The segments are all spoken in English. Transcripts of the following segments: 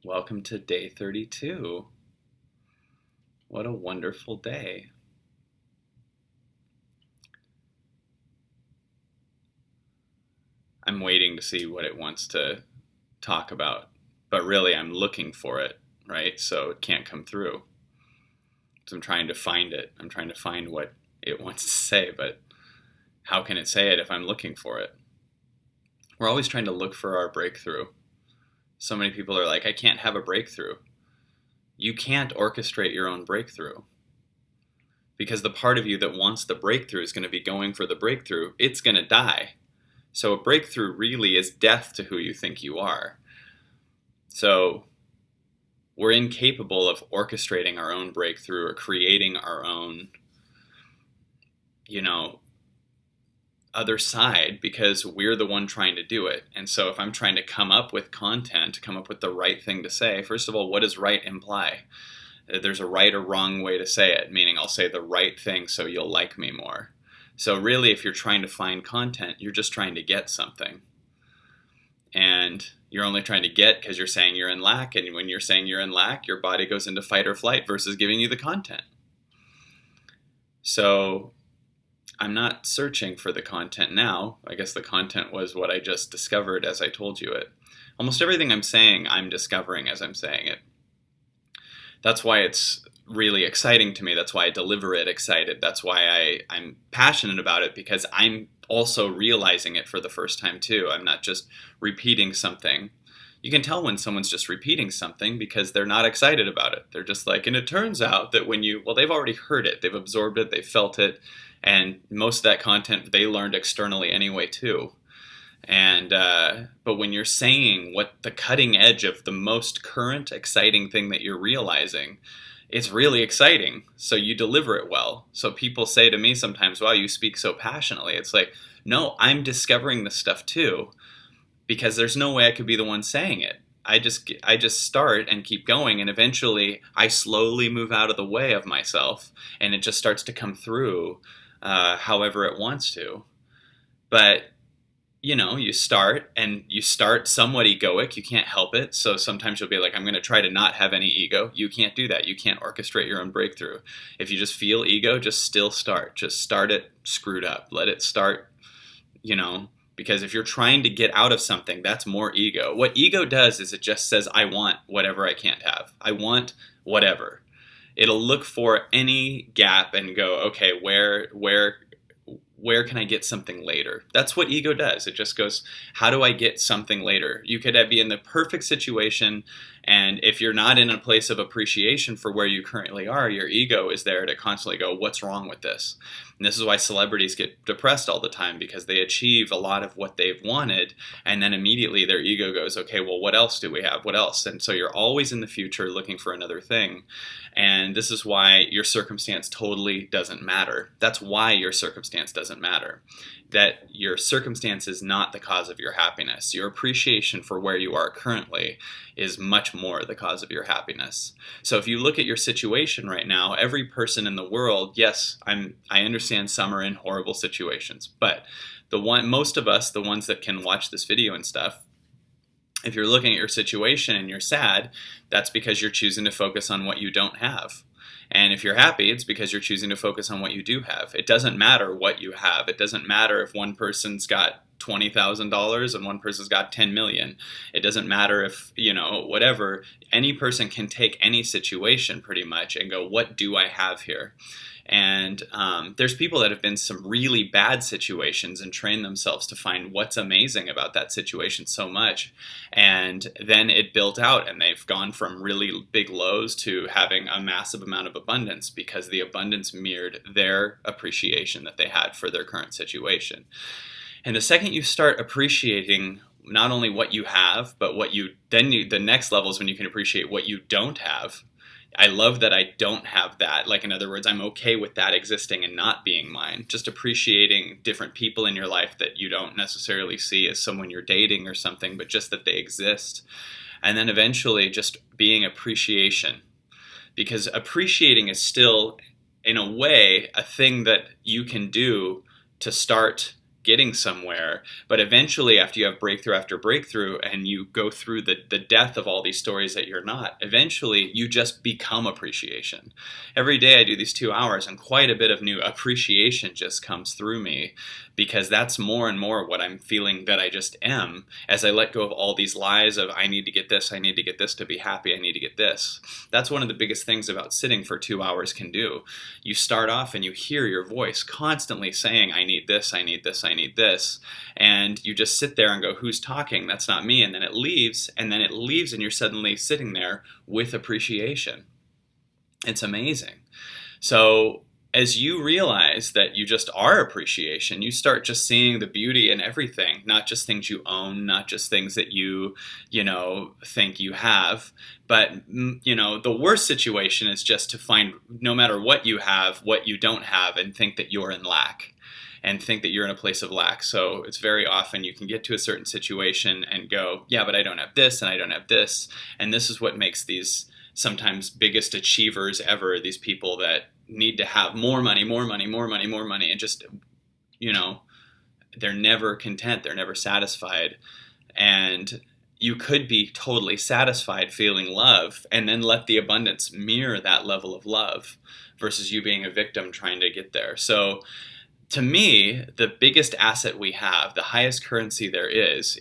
Welcome to day 32. What a wonderful day. I'm waiting to see what it wants to talk about, but really I'm looking for it, right? So it can't come through. So I'm trying to find it. I'm trying to find what it wants to say, but how can it say it if I'm looking for it? We're always trying to look for our breakthrough. So many people are like, I can't have a breakthrough. You can't orchestrate your own breakthrough, because the part of you that wants the breakthrough is going to be going for the breakthrough. It's going to die. So a breakthrough really is death to who you think you are. So we're incapable of orchestrating our own breakthrough or creating our own, you know, other side, because we're the one trying to do it. And so if I'm trying to come up with content, to come up with the right thing to say, first of all, what does right imply? There's a right or wrong way to say it, meaning I'll say the right thing so you'll like me more. So really, if you're trying to find content, you're just trying to get something. And you're only trying to get because you're saying you're in lack. And when you're saying you're in lack, your body goes into fight or flight versus giving you the content. So I'm not searching for the content now. I guess the content was what I just discovered as I told you it. Almost everything I'm saying, I'm discovering as I'm saying it. That's why it's really exciting to me. That's why I deliver it excited. That's why I'm passionate about it, because I'm also realizing it for the first time too. I'm not just repeating something. You can tell when someone's just repeating something because they're not excited about it. They're just like, and it turns out that well, they've already heard it, they've absorbed it, they've felt it, and most of that content they learned externally anyway too. And but when you're saying what the cutting edge of the most current exciting thing that you're realizing, it's really exciting. So you deliver it well. So people say to me sometimes, wow, you speak so passionately. It's like, no, I'm discovering this stuff too, because there's no way I could be the one saying it. I just start and keep going, and eventually I slowly move out of the way of myself, and it just starts to come through however it wants to. But you start somewhat egoic. You can't help it. So sometimes you'll be like, I'm going to try to not have any ego. You can't do that. You can't orchestrate your own breakthrough. If you just feel ego, just still start. Just start it screwed up. Let it start, because if you're trying to get out of something, that's more ego. What ego does is it just says, I want whatever I can't have. I want whatever. It'll look for any gap and go, okay, where can I get something later? That's what ego does. It just goes, how do I get something later? You could be in the perfect situation, and if you're not in a place of appreciation for where you currently are, your ego is there to constantly go, what's wrong with this? And this is why celebrities get depressed all the time, because they achieve a lot of what they've wanted, and then immediately their ego goes, okay, well, what else do we have? What else? And so you're always in the future looking for another thing. And this is why your circumstance totally doesn't matter. That's why your circumstance doesn't matter. That your circumstance is not the cause of your happiness. Your appreciation for where you are currently is much more the cause of your happiness. So if you look at your situation right now, every person in the world, yes, I understand some are in horrible situations, but most of us, the ones that can watch this video and stuff, if you're looking at your situation and you're sad, that's because you're choosing to focus on what you don't have. And if you're happy, it's because you're choosing to focus on what you do have. It doesn't matter what you have. It doesn't matter if one person's got $20,000 and one person's got 10 million. It doesn't matter if, whatever. Any person can take any situation pretty much and go, what do I have here? And there's people that have been some really bad situations and trained themselves to find what's amazing about that situation so much. And then it built out, and they've gone from really big lows to having a massive amount of abundance, because the abundance mirrored their appreciation that they had for their current situation. And the second you start appreciating not only what you have, but the next level is when you can appreciate what you don't have. I love that I don't have that. Like, in other words, I'm okay with that existing and not being mine. Just appreciating different people in your life that you don't necessarily see as someone you're dating or something, but just that they exist. And then eventually just being appreciation. Because appreciating is still, in a way, a thing that you can do to start getting somewhere. But eventually, after you have breakthrough after breakthrough and you go through the death of all these stories that you're not, eventually you just become appreciation. Every day I do these 2 hours and quite a bit of new appreciation just comes through me, because that's more and more what I'm feeling that I just am, as I let go of all these lies of I need to get this, I need to get this to be happy, I need to get this. That's one of the biggest things about sitting for 2 hours can do. You start off and you hear your voice constantly saying, I need this, I need this, I need this. And you just sit there and go, who's talking? That's not me. And then it leaves, and you're suddenly sitting there with appreciation. It's amazing. So as you realize that you just are appreciation, you start just seeing the beauty in everything, not just things you own, not just things that you think you have. But, the worst situation is just to find, no matter what you have, what you don't have, and think that you're in lack. And think that you're in a place of lack. So it's very often you can get to a certain situation and go, yeah, but I don't have this and I don't have this. And this is what makes these sometimes biggest achievers ever, these people that need to have more money, more money, more money, more money, and just, they're never content, they're never satisfied. And you could be totally satisfied feeling love and then let the abundance mirror that level of love versus you being a victim trying to get there. So to me, the biggest asset we have, the highest currency there is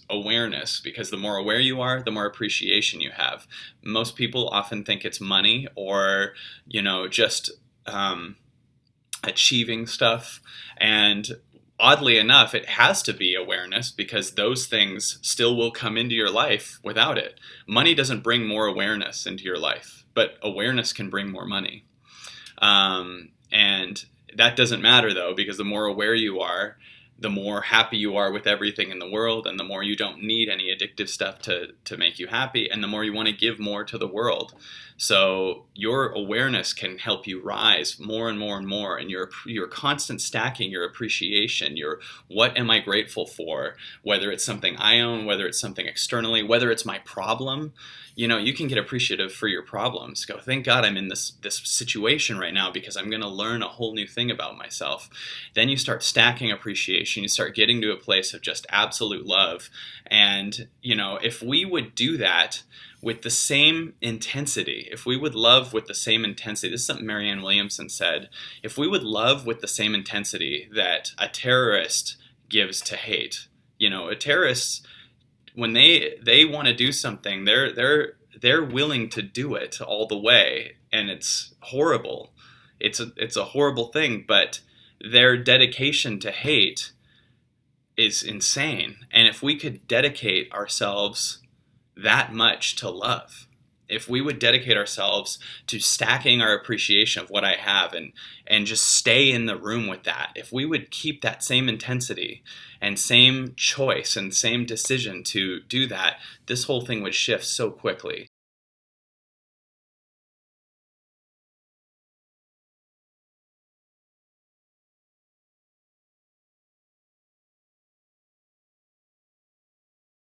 awareness, because the more aware you are, the more appreciation you have. Most people often think it's money or, just achieving stuff. And oddly enough, it has to be awareness, because those things still will come into your life without it. Money doesn't bring more awareness into your life, but awareness can bring more money. And that doesn't matter, though, because the more aware you are, the more happy you are with everything in the world, and the more you don't need any addictive stuff to make you happy, and the more you want to give more to the world. So your awareness can help you rise more and more and more, and your constant stacking your appreciation, your what am I grateful for, whether it's something I own, whether it's something externally, whether it's my problem. You can get appreciative for your problems. Go, thank God I'm in this situation right now, because I'm going to learn a whole new thing about myself. Then you start stacking appreciation. You start getting to a place of just absolute love. And, if we would do that with the same intensity, if we would love with the same intensity, this is something Marianne Williamson said, if we would love with the same intensity that a terrorist gives to hate, a terrorist, when they want to do something, they're willing to do it all the way, and it's horrible. It's a horrible thing, but their dedication to hate is insane. And if we could dedicate ourselves that much to love, if we would dedicate ourselves to stacking our appreciation of what I have and just stay in the room with that, if we would keep that same intensity and same choice and same decision to do that, this whole thing would shift so quickly.